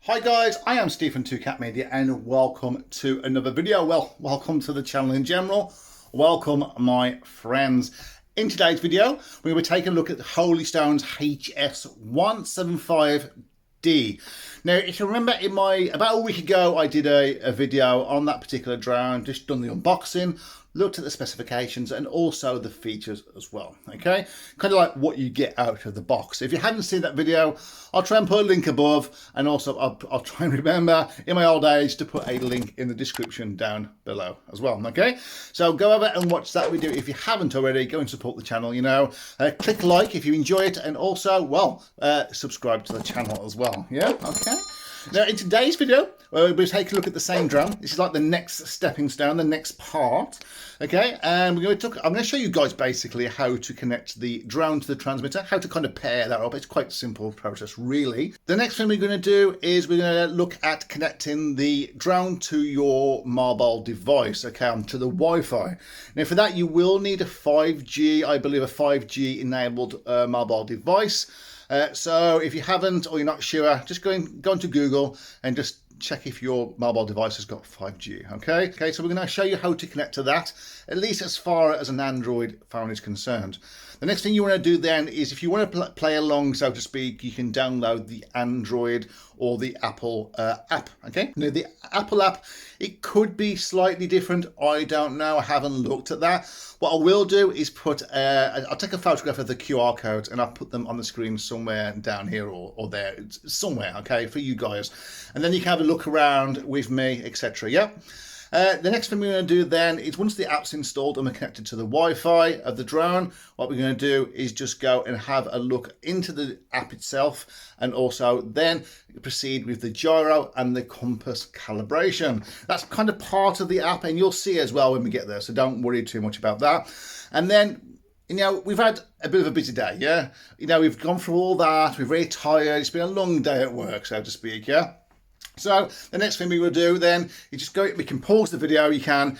Hi guys, I am Steve from 2Cat Media and welcome to another video. Well, welcome to the channel in general. Welcome my friends. In today's video, we will take a look at Holystone's HS175D. Now, if you remember about a week ago, I did a video on that particular drone, just done the unboxing, looked at the specifications and also the features as well, okay? Kind of like what you get out of the box. If you haven't seen that video, I'll try and put a link above, and also I'll try and remember in my old age to put a link in the description down below as well, okay? So go over and watch that video if you haven't already. Go and support the channel, you know. Click like if you enjoy it, and also, well, subscribe to the channel as well, yeah? Okay. Now, in today's video, we'll take a look at the same drone. This is like the next stepping stone, the next part, okay? And I'm going to show you guys basically how to connect the drone to the transmitter, how to kind of pair that up. It's quite a simple process, really. The next thing we're going to do is we're going to look at connecting the drone to your mobile device, okay, to the Wi-Fi. Now, for that, you will need a 5G, I believe, a 5G enabled mobile device. So if you haven't or you're not sure, just go into Google and just check if your mobile device has got 5G, okay? Okay, so we're going to show you how to connect to that, at least as far as an Android phone is concerned. The next thing you want to do then is, if you want to play along, so to speak, you can download the Android or the Apple app, okay? Now, the Apple app, it could be slightly different. I don't know. I haven't looked at that. What I will do is I'll take a photograph of the QR codes and I'll put them on the screen somewhere down here or there, somewhere, okay, for you guys. And then you can have a look around with me, etc. Yeah. The next thing we're going to do then is, once the app's installed and we're connected to the Wi-Fi of the drone, what we're going to do is just go and have a look into the app itself, and also then proceed with the gyro and the compass calibration. That's kind of part of the app, and you'll see as well when we get there, so don't worry too much about that. And then, you know, we've had a bit of a busy day, yeah? You know, we've gone through all that, we're very tired, it's been a long day at work, so to speak, yeah? So the next thing we will do then is just we can pause the video, you can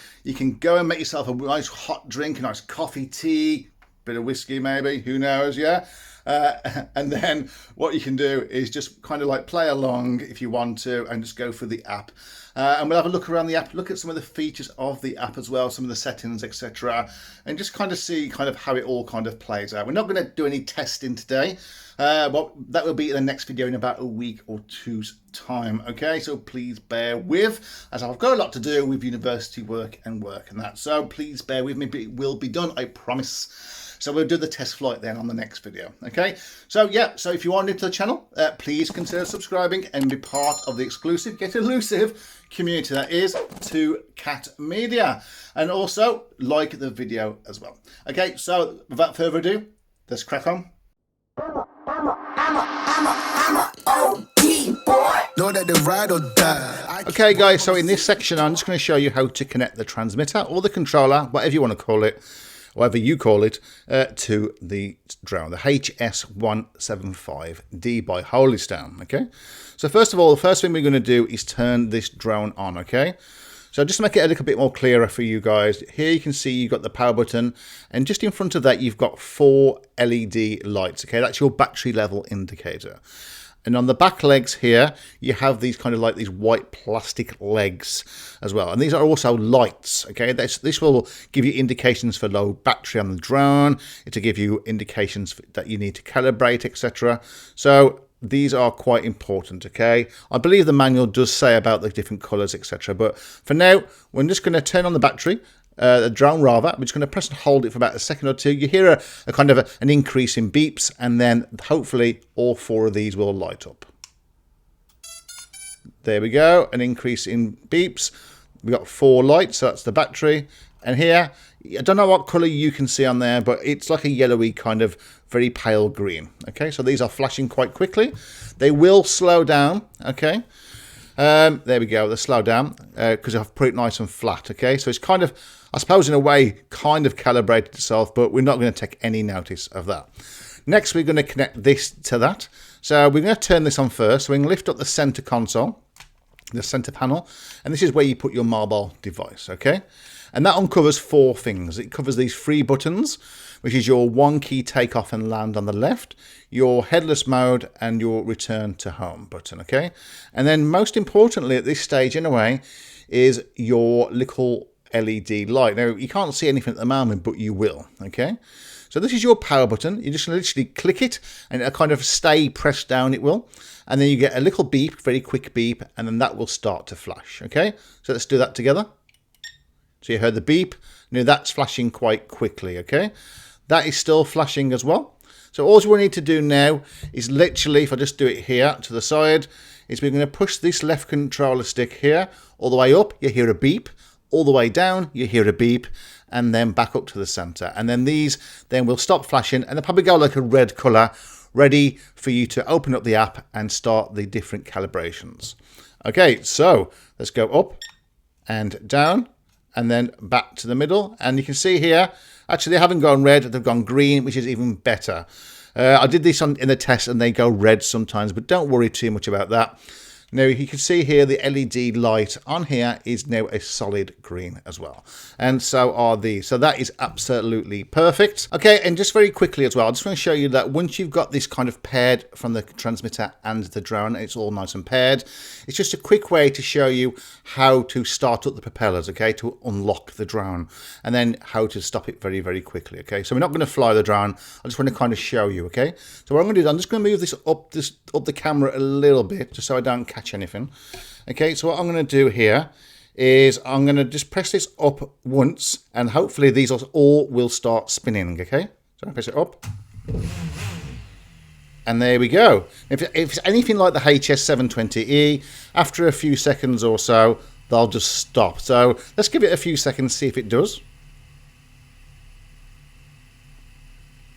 go and make yourself a nice hot drink, a nice coffee, tea, bit of whiskey maybe, who knows, yeah? And then what you can do is just kind of like play along if you want to, and just go through the app. And we'll have a look around the app, look at some of the features of the app as well, some of the settings, etc. And just kind of see kind of how it all kind of plays out. We're not going to do any testing today. But that will be in the next video in about a week or two's time, okay? So please bear with, as I've got a lot to do with university work and that. So please bear with me, but it will be done, I promise. So we'll do the test flight then on the next video, okay? So yeah, so if you are new to the channel, please consider subscribing and be part of the exclusive, get elusive community that is 2Cat Media. And also like the video as well. Okay, so without further ado, let's crack on. Okay guys, so in this section I'm just going to show you how to connect the transmitter or the controller, whatever you want to call it, whatever you call it, to the drone, the HS175D by Holystone, okay? So first of all, the first thing we're going to do is turn this drone on, okay? So just to make it a little bit more clearer for you guys, here you can see you've got the power button, and just in front of that you've got 4 LED lights, okay? That's your battery level indicator. And on the back legs here, you have these kind of like these white plastic legs as well. And these are also lights, okay? This will give you indications for low battery on the drone. It'll give you indications that you need to calibrate, etc. So these are quite important, okay? I believe the manual does say about the different colors, etc. But for now, we're just going to turn on the battery. The drone rather, we're just going to press and hold it for about a second or two. You hear a kind of an increase in beeps, and then hopefully all 4 of these will light up. There we go, an increase in beeps. We've got 4 lights, so that's the battery. And here, I don't know what color you can see on there, but it's like a yellowy kind of very pale green. Okay, so these are flashing quite quickly. They will slow down, okay? There we go, they slow down because I've put it nice and flat, okay? So it's kind of, I suppose in a way, kind of calibrated itself, but we're not going to take any notice of that. Next, we're going to connect this to that. So we're going to turn this on first. So we can lift up the center console, the center panel, and this is where you put your mobile device, okay? And that uncovers 4 things. It covers these 3 buttons. which is your one key takeoff and land on the left, your headless mode, and your return to home button, okay? And then most importantly at this stage anyway, is your little LED light. Now, you can't see anything at the moment, but you will, okay? So this is your power button. You just literally click it and it'll kind of stay pressed down, it will. And then you get a little beep, very quick beep, and then that will start to flash, okay? So let's do that together. So you heard the beep. Now that's flashing quite quickly, okay? That is still flashing as well. So all we need to do now is literally, if I just do it here to the side, is we're going to push this left controller stick here, all the way up, you hear a beep. All the way down, you hear a beep, and then back up to the center. And then these then will stop flashing, and they'll probably go like a red color, ready for you to open up the app and start the different calibrations. Okay, so let's go up and down, and then back to the middle. And you can see here, actually they haven't gone red, they've gone green, which is even better. I did this in the test and they go red sometimes, but don't worry too much about that. Now you can see here the LED light on here is now a solid green as well. And so are these. So that is absolutely perfect. Okay, and just very quickly as well, I just want to show you that once you've got this kind of paired from the transmitter and the drone, it's all nice and paired. It's just a quick way to show you how to start up the propellers, okay, to unlock the drone, and then how to stop it very, very quickly, okay? So we're not going to fly the drone. I just want to kind of show you, okay? So what I'm going to do is I'm just going to move this up the camera a little bit just so I don't catch anything. Okay, so what I'm going to do here is I'm going to just press this up once, and hopefully these all will start spinning, okay? So I press it up. And there we go. If it's anything like the HS175D, after a few seconds or so, they'll just stop. So let's give it a few seconds, see if it does.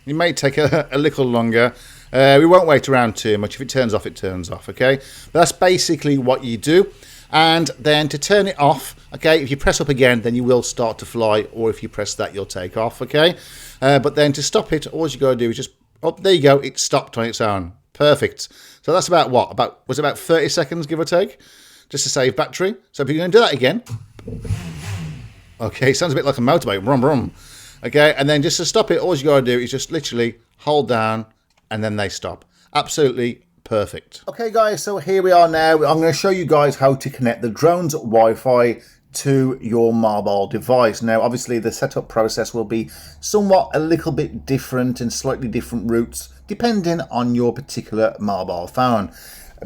It may take a little longer. We won't wait around too much. If it turns off, it turns off, okay? But that's basically what you do. And then to turn it off, okay, if you press up again, then you will start to fly, or if you press that, you'll take off, okay? But then to stop it, all you got to do is just, oh, there you go, it stopped on its own. Perfect. So that's about what? Was it about 30 seconds, give or take? Just to save battery. So if you're going to do that again, okay, sounds a bit like a motorbike, brum, brum. Okay, and then just to stop it, all you got to do is just literally hold down, and then they stop. Absolutely perfect. Okay guys, so here we are now. I'm going to show you guys how to connect the drone's Wi-Fi to your mobile device. Now obviously the setup process will be somewhat a little bit different and slightly different routes depending on your particular mobile phone,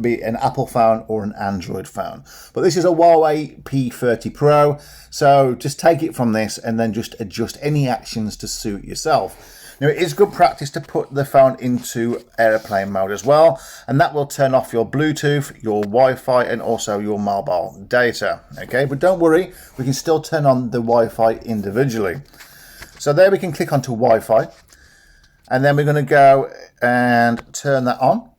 be it an Apple phone or an Android phone. But this is a Huawei P30 Pro, so just take it from this and then just adjust any actions to suit yourself. Now it is good practice to put the phone into airplane mode as well, and that will turn off your Bluetooth, your Wi-Fi, and also your mobile data. Okay, but don't worry, we can still turn on the Wi-Fi individually. So there we can click onto Wi-Fi, and then we're going to go and turn that on.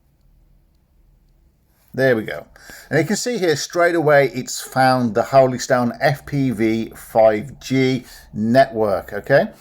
There we go. And you can see here straight away it's found the Holystone FPV 5G network, okay?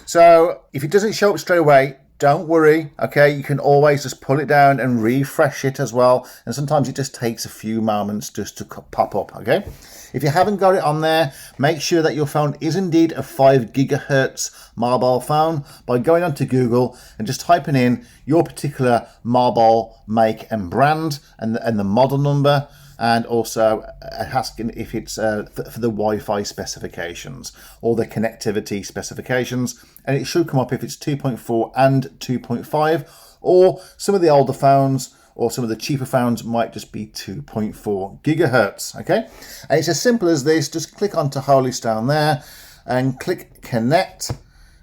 So if it doesn't show up straight away, don't worry, okay? You can always just pull it down and refresh it as well. And sometimes it just takes a few moments just to pop up, okay? If you haven't got it on there, make sure that your phone is indeed a 5 gigahertz mobile phone by going onto Google and just typing in your particular mobile make and brand and the model number, and also asking if it's for the Wi-Fi specifications or the connectivity specifications, and it should come up if it's 2.4 and 2.5, or some of the older phones or some of the cheaper phones might just be 2.4 gigahertz, okay? And it's as simple as this. Just click onto Holystone there and click connect,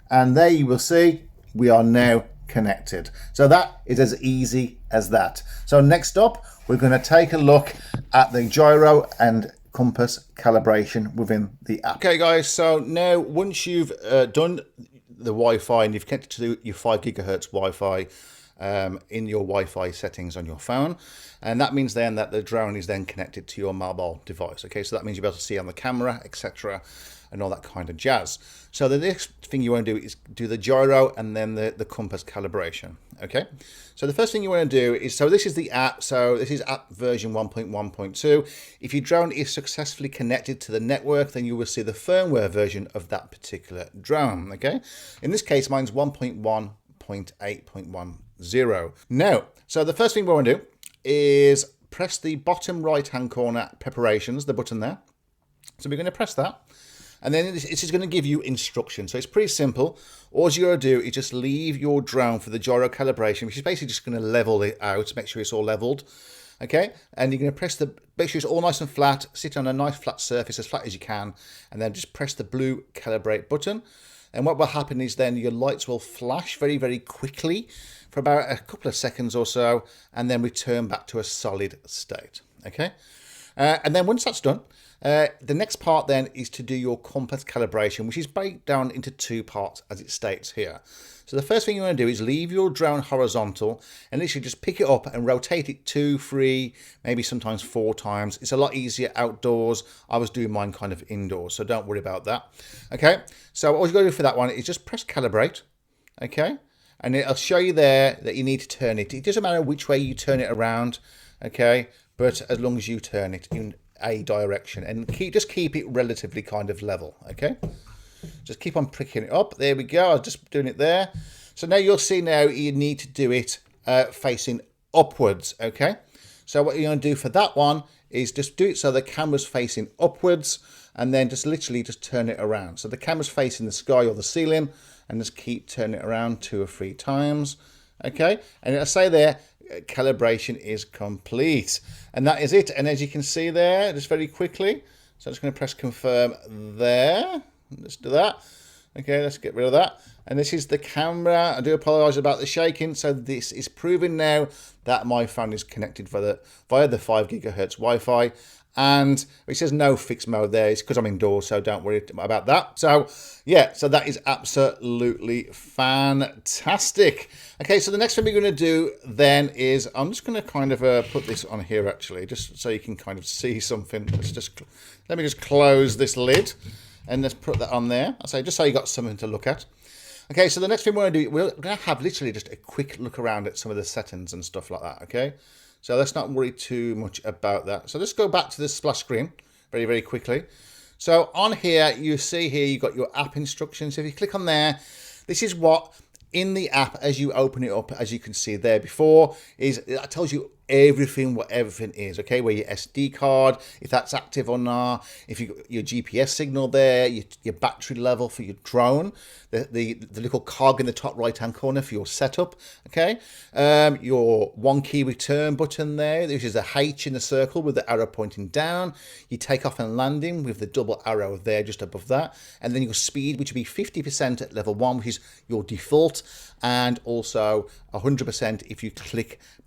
and there you will see we are now connected. So that is as easy as that. So next up, we're going to take a look at the gyro and compass calibration within the app. Okay guys, so now once you've done the Wi-Fi and you've connected to your 5 gigahertz Wi-Fi, in your Wi-Fi settings on your phone, and that means then that the drone is then connected to your mobile device. Okay, so that means you'll be able to see on the camera, etc., and all that kind of jazz. So the next thing you want to do is do the gyro and then the compass calibration. Okay, so the first thing you want to do is, so this is the app, so this is app version 1.1.2. If your drone is successfully connected to the network, then you will see the firmware version of that particular drone. Okay, in this case mine's 1.1.8.10. Now, so the first thing we want to do is press the bottom right hand corner preparations, the button there. So we're going to press that. And then this is going to give you instructions. So it's pretty simple. All you got to do is just leave your drone for the gyro calibration, which is basically just going to level it out, make sure it's all leveled. Okay, and you're going to press make sure it's all nice and flat, sit on a nice flat surface, as flat as you can, and then just press the blue calibrate button. And what will happen is then your lights will flash very, very quickly for about a couple of seconds or so, and then return back to a solid state. Okay, and then once that's done, the next part then is to do your compass calibration, which is break down into two parts as it states here. So the first thing you want to do is leave your drone horizontal and literally just pick it up and rotate it 2, 3, maybe sometimes 4 times. It's a lot easier outdoors. I was doing mine kind of indoors, so don't worry about that. Okay, so all you got to do for that one is just press calibrate. Okay, and it'll show you there that you need to turn it. It doesn't matter which way you turn it around. Okay, but as long as you turn it in a direction and just keep it relatively kind of level. Okay, just keep on pricking it up. There we go. I was just doing it there. So now you'll see now you need to do it facing upwards. Okay, so what you're going to do for that one is just do it so the camera's facing upwards, and then just literally just turn it around so the camera's facing the sky or the ceiling, and just keep turning it around 2 or 3 times. Okay, and it'll say there calibration is complete, and that is it. And as you can see there, just very quickly, so I'm just going to press confirm there. Let's do that. Okay, let's get rid of that. And this is the camera. I do apologize about the shaking. So this is proving now that my phone is connected via the 5 gigahertz Wi-Fi. And it says no fixed mode there. It's because I'm indoors, so don't worry about that. So yeah, so that is absolutely fantastic. Okay, so the next thing we're going to do then is, I'm just going to kind of put this on here actually, just so you can kind of see something. Let me just close this lid and let's put that on there. I say just so you got something to look at. Okay, so the next thing we're going to do, we're going to have literally just a quick look around at some of the settings and stuff like that. Okay. So let's not worry too much about that. So let's go back to the splash screen very, very quickly. So on here, you see here, you've got your app instructions. If you click on there, this is what in the app, as you open it up, as you can see there before, is it tells you everything, what everything is, okay, where your SD card, if that's active or not, if you got your GPS signal there, your battery level for your drone, the little cog in the top right hand corner for your setup, okay, your one key return button there, which is a H in the circle with the arrow pointing down, you take off and landing with the double arrow there just above that, and then your speed, which would be 50% at level 1, which is your default, and also 100% if you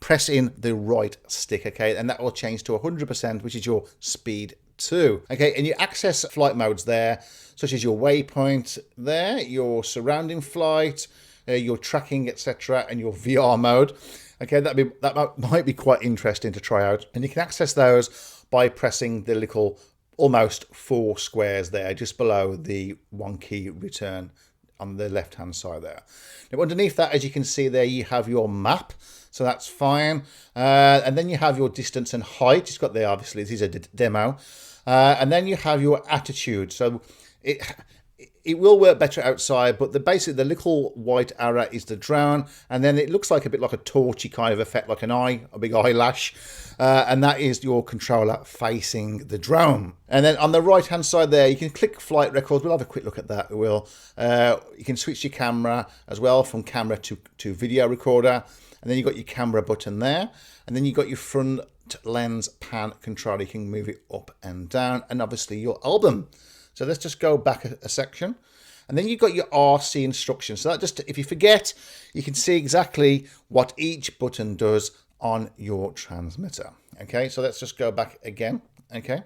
press in the right stick, okay, and that will change to 100%, which is your speed 2. Okay, and you access flight modes there, such as your waypoint there, your surrounding flight, your tracking, etc., and your VR mode. Okay, that might be quite interesting to try out, and you can access those by pressing the little almost 4 squares there just below the one key return on the left hand side there. Now underneath that, as you can see there, you have your map, so that's fine, and then you have your distance and height. It's got there, obviously this is a demo, and then you have your attitude. So it will work better outside, but basically the little white arrow is the drone, and then it looks like a bit like a torchy kind of effect, like a big eyelash, and that is your controller facing the drone. And then on the right hand side there, you can click flight records. We'll have a quick look at that. You can switch your camera as well from camera to video recorder, and then you've got your camera button there, and then you've got your front lens pan controller. You can move it up and down, and obviously your album. So let's just go back a section, and then you've got your RC instructions. So that just, if you forget, you can see exactly what each button does on your transmitter. Okay, so let's just go back again. Okay,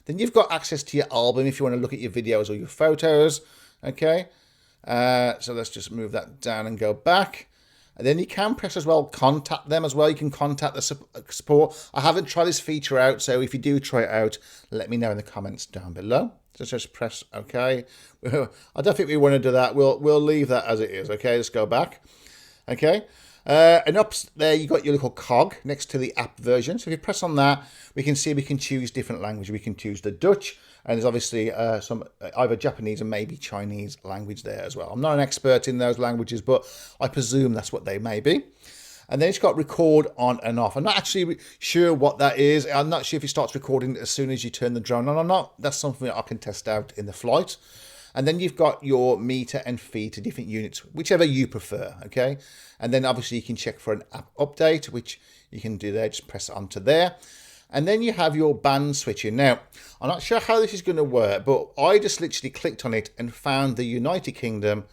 then you've got access to your album if you want to look at your videos or your photos. Okay, so let's just move that down and go back. And then you can press as well, contact them as well. You can contact the support. I haven't tried this feature out, so if you do try it out, let me know in the comments down below. So just press OK. I don't think we want to do that. We'll leave that as it is. Okay, let's go back. Okay. And up there you got your little cog next to the app version. So if you press on that, we can see we can choose different language. We can choose the Dutch, and there's obviously some either Japanese and maybe Chinese language there as well. I'm not an expert in those languages, but I presume that's what they may be. And then it's got record on and off. I'm not actually sure what that is. I'm not sure if it starts recording as soon as you turn the drone on or not. That's something that I can test out in the flight. And then you've got your meter and feet to different units, whichever you prefer, okay? And then obviously you can check for an app update, which you can do there, just press onto there. And then you have your band switching. Now, I'm not sure how this is going to work, but I just literally clicked on it and found the United Kingdom.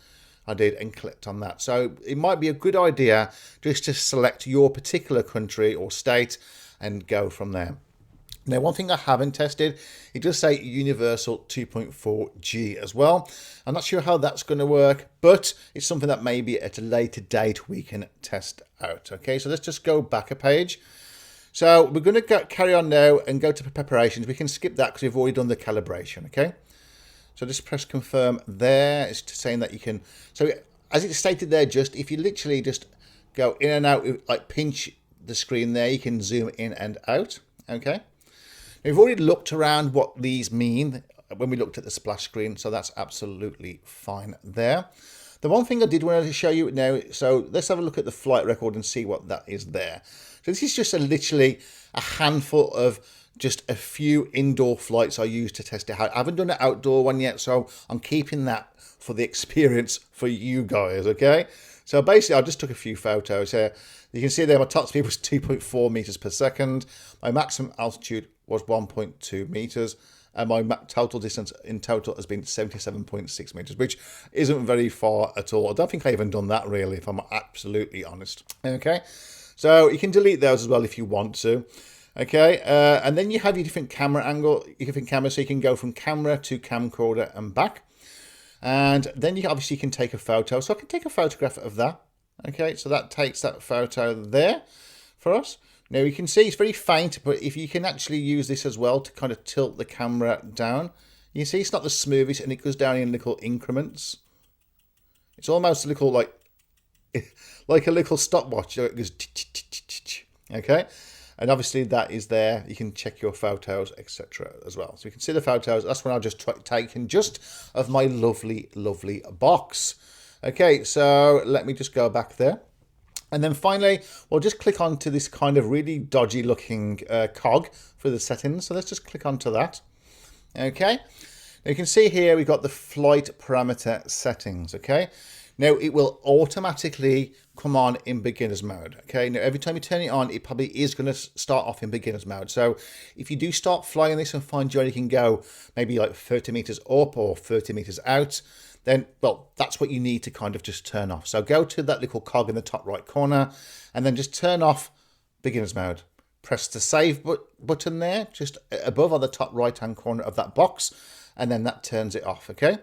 I did and clicked on that. So it might be a good idea just to select your particular country or state and go from there. Now, one thing I haven't tested, it does say Universal 2.4G as well. I'm not sure how that's going to work, but it's something that maybe at a later date we can test out. Okay, so let's just go back a page. So we're going to carry on now and go to preparations. We can skip that because we've already done the calibration. Okay, so just press confirm there. It's saying that you can. So as it's stated there, just if you literally just go in and out, like pinch the screen there, you can zoom in and out. Okay. We've already looked around what these mean when we looked at the splash screen, so that's absolutely fine there. The one thing I did want to show you now, so let's have a look at the flight record and see what that is there. So this is just literally a handful of just a few indoor flights I used to test it out. I haven't done an outdoor one yet, so I'm keeping that for the experience for you guys, okay? So basically, I just took a few photos here. You can see there my top speed was 2.4 meters per second. My maximum altitude was 1.2 meters. And my total distance in total has been 77.6 meters, which isn't very far at all. I don't think I even done that really, if I'm absolutely honest. Okay, so you can delete those as well if you want to. Okay, and then you have your different camera angle, your different cameras, so you can go from camera to camcorder and back. And then you obviously can take a photo. So I can take a photograph of that. Okay, so that takes that photo there for us. Now you can see it's very faint, but if you can actually use this as well to kind of tilt the camera down, you see it's not the smoothest and it goes down in little increments. It's almost a little like a little stopwatch. It goes okay. And obviously that is there. You can check your photos, etc. as well. So you can see the photos. That's what I've just taken just of my lovely, lovely box. Okay, so let me just go back there. And then finally, we'll just click onto this kind of really dodgy looking cog for the settings. So let's just click onto that. Okay, now you can see here we've got the flight parameter settings. Okay, now it will automatically come on in beginner's mode. Okay, now every time you turn it on, it probably is going to start off in beginner's mode. So if you do start flying this and find you only can go maybe like 30 meters up or 30 meters out, then, well, that's what you need to kind of just turn off. So go to that little cog in the top right corner and then just turn off beginner's mode. Press the save button there, just above on the top right-hand corner of that box, and then that turns it off, okay?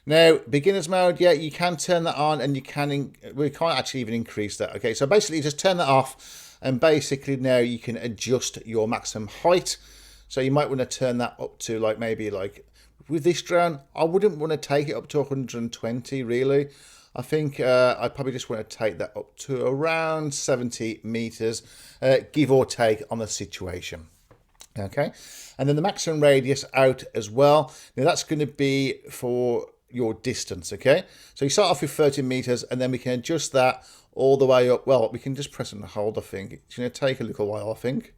Now, beginner's mode, yeah, you can turn that on and you can, we can't actually even increase that, okay? So basically just turn that off and basically now you can adjust your maximum height. So you might want to turn that up to like maybe like, with this drone, I wouldn't want to take it up to 120 really. I think I probably just want to take that up to around 70 meters, give or take on the situation. Okay, and then the maximum radius out as well. Now that's going to be for your distance, okay? So you start off with 30 meters and then we can adjust that all the way up. Well, we can just press and hold, I think. It's going to take a little while, I think.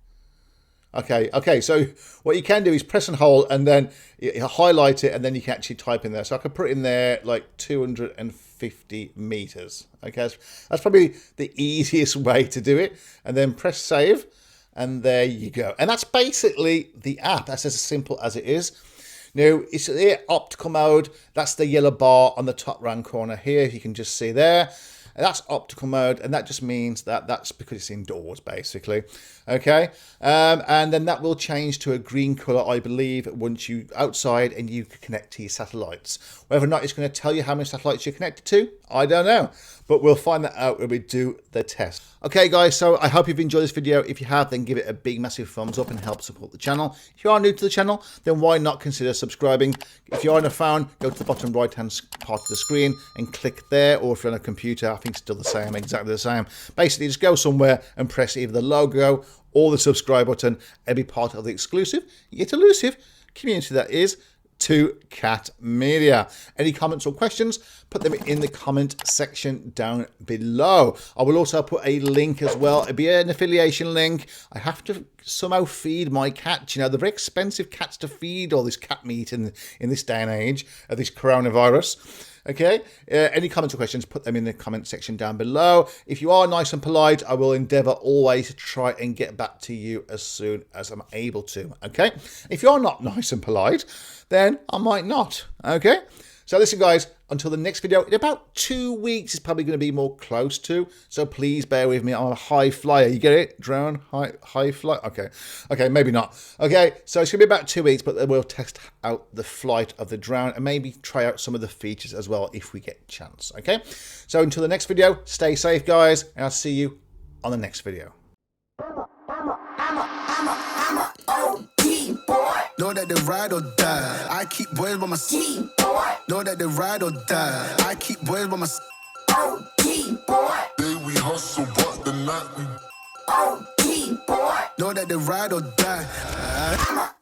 Okay, so what you can do is press and hold and then you highlight it and then you can actually type in there. So I could put in there like 250 meters. Okay, that's probably the easiest way to do it. And then press save and there you go. And that's basically the app. That's as simple as it is. Now, it's the optical mode. That's the yellow bar on the top right corner here. You can just see there. And that's optical mode, and that just means that that's because it's indoors, basically. Okay, and then that will change to a green color, I believe, once you outside and you connect to your satellites. Whether or not it's going to tell you how many satellites you're connected to, I don't know. but we'll find that out when we do the test. Okay guys, so I hope you've enjoyed this video. If you have, then give it a big massive thumbs up and help support the channel. If you are new to the channel, then why not consider subscribing? If you're on a phone, go to the bottom right hand part of the screen and click there, or if you're on a computer, I think it's still the same, exactly the same. Basically just go somewhere and press either the logo or the subscribe button and be part of the exclusive yet elusive community that is 2Cat Media. Any comments or questions, put them in the comment section down below. I will also put a link as well. It'll be an affiliation link. I have to somehow feed my cats. You know, they're very expensive cats to feed, all this cat meat in this day and age of this coronavirus. Okay, any comments or questions, put them in the comment section down below. If you are nice and polite, I will endeavour always to try and get back to you as soon as I'm able to. Okay, if you're not nice and polite, then I might not. Okay, so listen guys, until the next video in about 2 weeks, it's probably going to be more close to, so please bear with me. I'm a high flyer, you get it? Drone, high fly. Okay, maybe not. Okay, so it's going to be about 2 weeks, but then we'll test out the flight of the drone and maybe try out some of the features as well if we get a chance. Okay, so until the next video, stay safe guys, and I'll see you on the next video. Know that they ride or die. I keep boys by my side. Know that they ride or die. I keep boys by my side. Day we hustle, but the night we Know that they ride or die.